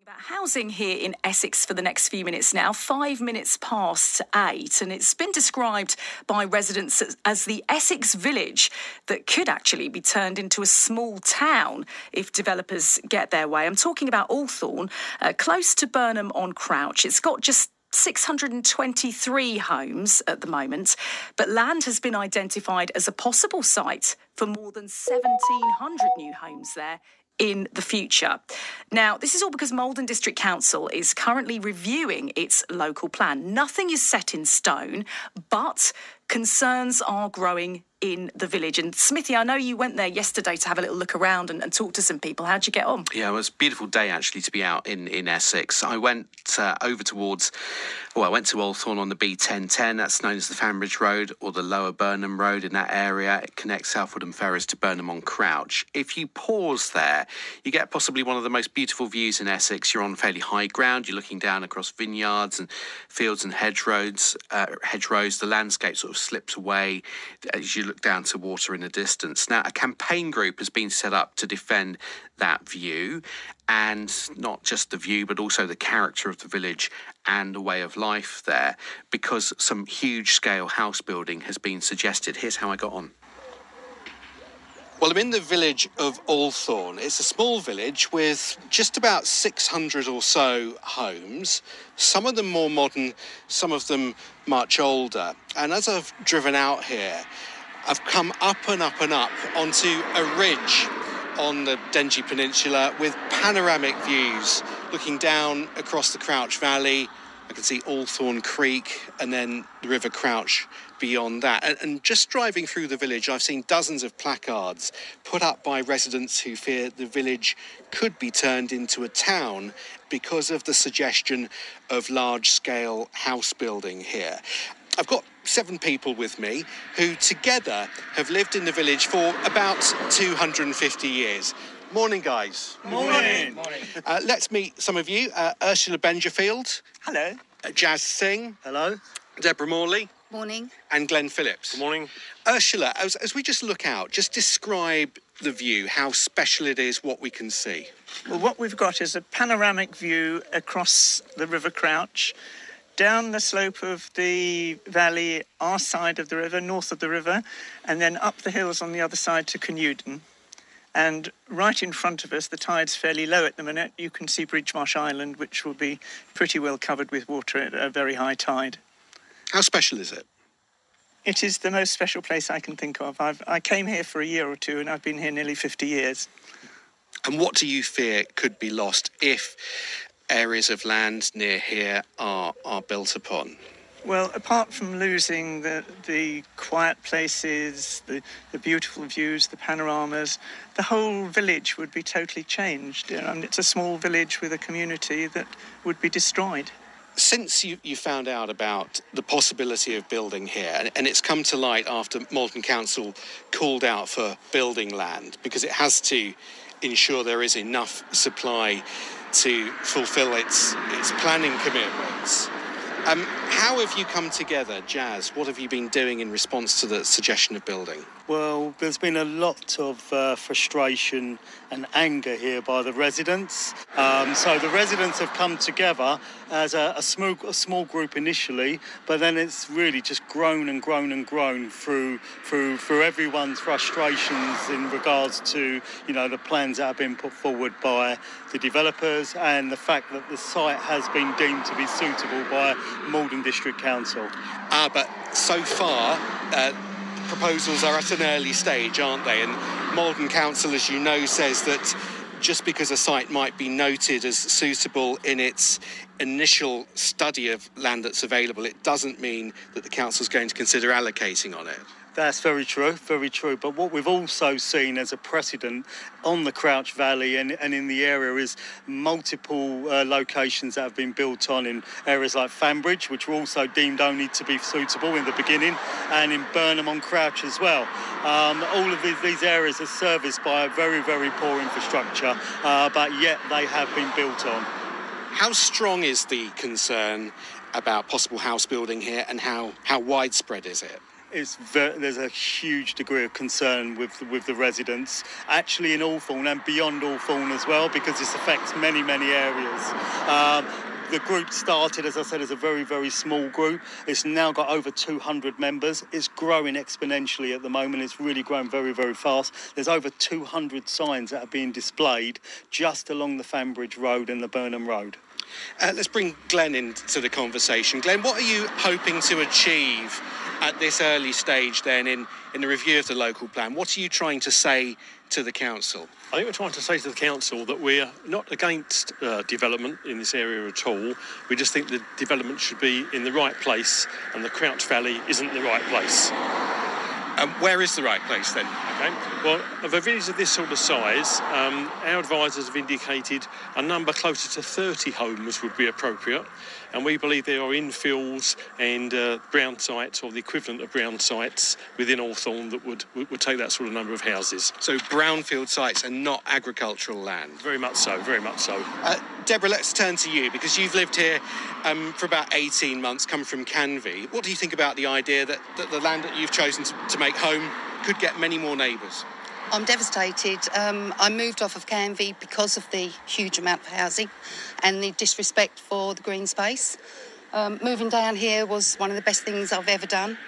About housing here in Essex for the next few minutes now, 5 minutes past 8, and it's been described by residents as the Essex Village that could actually be turned into a small town if developers get their way. I'm talking about Althorne, close to Burnham-on-Crouch. It's got just 623 homes at the moment, but land has been identified as a possible site for more than 1,700 new homes there in the future. Now, this is all because Malden District Council is currently reviewing its local plan. Nothing is set in stone, but concerns are growing in the village. And Smithy, I know you went there yesterday to have a little look around and talk to some people. How'd you get on? Yeah, it was a beautiful day actually to be out in Essex. I went over towards, I went to Althorne on the B1010, that's known as the Fanbridge Road or the Lower Burnham Road in that area. It connects Southwood and Ferrers to Burnham-on-Crouch. If you pause there, you get possibly one of the most beautiful views in Essex. You're on fairly high ground. You're looking down across vineyards and fields and hedgerows. The landscape sort of slips away as you look down to water in the distance. Now, a campaign group has been set up to defend that view, and not just the view, but also the character of the village and the way of life there, because some huge-scale house building has been suggested. Here's how I got on. Well, I'm in the village of Althorne. It's a small village with just about 600 or so homes, some of them more modern, some of them much older. And as I've driven out here, I've come up and up and up onto a ridge on the Dengie Peninsula with panoramic views looking down across the Crouch Valley. I can see Althorne Creek and then the River Crouch beyond that. And just driving through the village, I've seen dozens of placards put up by residents who fear the village could be turned into a town because of the suggestion of large-scale house building here. I've got 7 people with me who together have lived in the village for about 250 years. Morning, guys. Morning. Let's meet some of you. Ursula Bengerfield. Hello. Jazz Singh. Hello. Deborah Morley. Morning. And Glenn Phillips. Good morning. Ursula, as we just look out, just describe the view, how special it is, what we can see. Well, what we've got is a panoramic view across the River Crouch, down the slope of the valley, our side of the river, north of the river, and then up the hills on the other side to Canewdon. And right in front of us, the tide's fairly low at the minute. You can see Bridgemarsh Island, which will be pretty well covered with water at a very high tide. How special is it? It is the most special place I can think of. I came here for a year or two, and I've been here nearly 50 years. And what do you fear could be lost if areas of land near here are built upon? Well, apart from losing the quiet places, the beautiful views, the panoramas, the whole village would be totally changed. It's a small village with a community that would be destroyed. Since you found out about the possibility of building here, and it's come to light after Malden Council called out for building land, because it has to ensure there is enough supply to fulfil its planning commitments. How have you come together, Jazz? What have you been doing in response to the suggestion of building? Well, there's been a lot of frustration and anger here by the residents. So the residents have come together as a small group initially, but then it's really just grown and grown and grown through everyone's frustrations in regards to, the plans that have been put forward by the developers and the fact that the site has been deemed to be suitable by Malden District Council. But so far, proposals are at an early stage, aren't they? And Malden Council, as you know, says that just because a site might be noted as suitable in its initial study of land that's available, it doesn't mean that the council's going to consider allocating on it. That's very true, very true. But what we've also seen as a precedent on the Crouch Valley and in the area is multiple locations that have been built on in areas like Fanbridge, which were also deemed only to be suitable in the beginning, and in Burnham-on-Crouch as well. All of these areas are serviced by a very, very poor infrastructure, but yet they have been built on. How strong is the concern about possible house building here, and how widespread is it? There's a huge degree of concern with the residents, actually in Althorne and beyond Althorne as well, because this affects many areas. The group started, as I said, as a very, very small group. It's now got over 200 members. It's growing exponentially at the moment. It's really growing very, very fast. There's over 200 signs that are being displayed just along the Fanbridge Road and the Burnham Road. Let's bring Glenn into the conversation. Glenn, what are you hoping to achieve at this early stage then in the review of the local plan? What are you trying to say to the council? I think we're trying to say to the council that we're not against development in this area at all. We just think the development should be in the right place, and the Crouch Valley isn't the right place. Where is the right place then? Okay. Well, of a village of this sort of size, our advisors have indicated a number closer to 30 homes would be appropriate, and we believe there are infills and brown sites, or the equivalent of brown sites, within Althorne that would take that sort of number of houses. So brownfield sites and not agricultural land? Very much so, very much so. Deborah, let's turn to you, because you've lived here for about 18 months, come from Canvey. What do you think about the idea that the land that you've chosen to make home could get many more neighbours? I'm devastated. I moved off of Canvey because of the huge amount of housing and the disrespect for the green space. Moving down here was one of the best things I've ever done.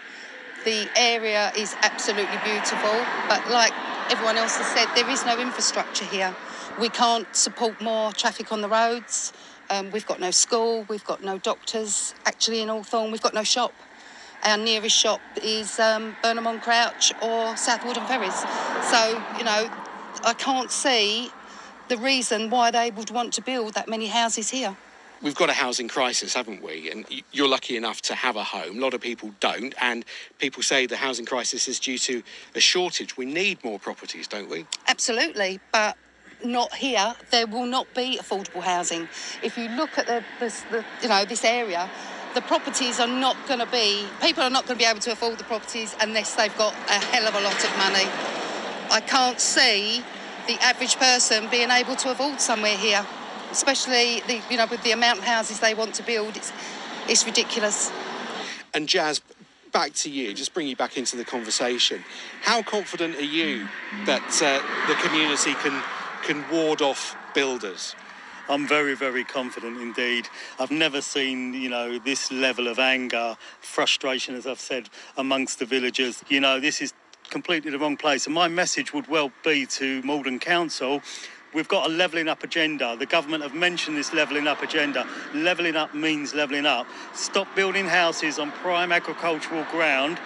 The area is absolutely beautiful, but like everyone else has said, there is no infrastructure here. We can't support more traffic on the roads. We've got no school, we've got no doctors. Actually, in Althorne, we've got no shop. Our nearest shop is Burnham on Crouch or South Woodham Ferries. So, I can't see the reason why they would want to build that many houses here. We've got a housing crisis, haven't we? And you're lucky enough to have a home. A lot of people don't. And people say the housing crisis is due to a shortage. We need more properties, don't we? Absolutely, but not here. There will not be affordable housing. If you look at this area, the properties are not going to be... People are not going to be able to afford the properties unless they've got a hell of a lot of money. I can't see the average person being able to afford somewhere here, especially with the amount of houses they want to build. It's ridiculous. And Jazz, back to you, just bring you back into the conversation. How confident are you that the community can ward off builders? I'm very, very confident indeed. I've never seen, this level of anger, frustration, as I've said, amongst the villagers. This is completely the wrong place. And my message would well be to Malden Council, we've got a levelling up agenda. The government have mentioned this levelling up agenda. Levelling up means levelling up. Stop building houses on prime agricultural ground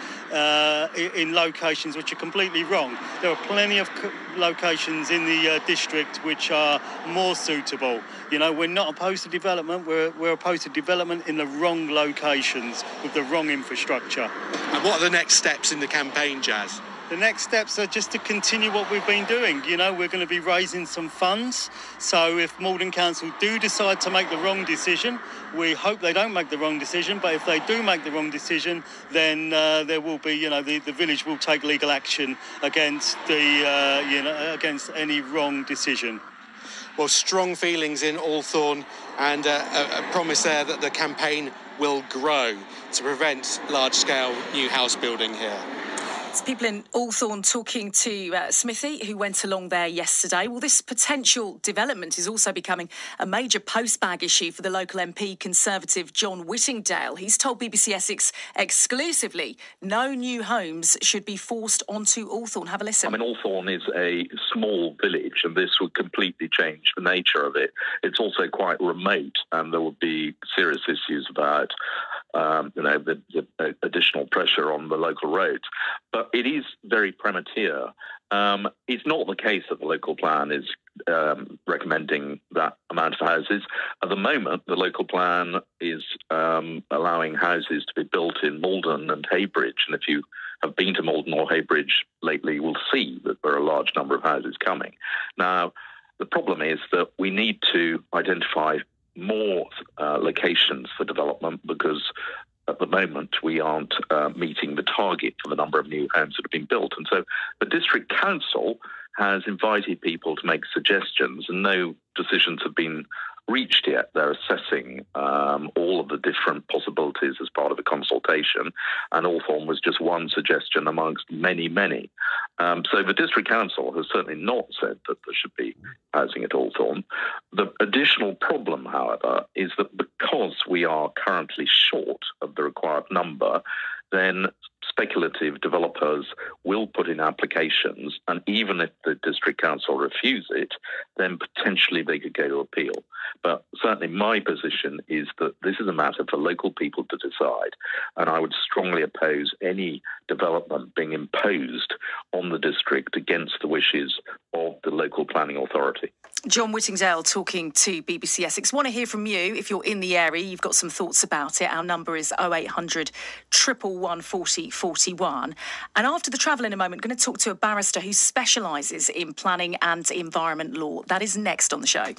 in locations which are completely wrong. There are plenty of locations in the district which are more suitable. We're not opposed to development. We're opposed to development in the wrong locations with the wrong infrastructure. And what are the next steps in the campaign, Jazz? The next steps are just to continue what we've been doing. We're going to be raising some funds. So if Malden Council do decide to make the wrong decision, we hope they don't make the wrong decision. But if they do make the wrong decision, then there will be, the village will take legal action against against any wrong decision. Well, strong feelings in Althorne, and a promise there that the campaign will grow to prevent large-scale new house building here. It's people in Althorne talking to Smithy, who went along there yesterday. Well, this potential development is also becoming a major postbag issue for the local MP Conservative John Whittingdale. He's told BBC Essex exclusively no new homes should be forced onto Althorne. Have a listen. Althorne is a small village, and this would completely change the nature of it. It's also quite remote, and there would be serious issues about the additional pressure on the local roads. But it is very premature. It's not the case that the local plan is recommending that amount of houses. At the moment, the local plan is allowing houses to be built in Malden and Heybridge. And if you have been to Malden or Heybridge lately, you will see that there are a large number of houses coming. Now, the problem is that we need to identify more locations for development, because at the moment we aren't meeting the target for the number of new homes that have been built. And so the district council has invited people to make suggestions, and no decisions have been reached yet. They're assessing all of the different possibilities as part of a consultation, and Althorne was just one suggestion amongst many, many. So the District Council has certainly not said that there should be housing at Althorne. The additional problem, however, is that because we are currently short of the required number, then speculative developers will put in applications, and even if the District Council refuse it, then potentially they could go to appeal. But certainly my position is that this is a matter for local people to decide, and I would strongly oppose any development being imposed on the district against the wishes of the local planning authority. John Whittingdale talking to BBC Essex. Want to hear from you if you're in the area. You've got some thoughts about it. Our number is 0800 111 40 41. And after the travel in a moment, going to talk to a barrister who specialises in planning and environment law. That is next on the show.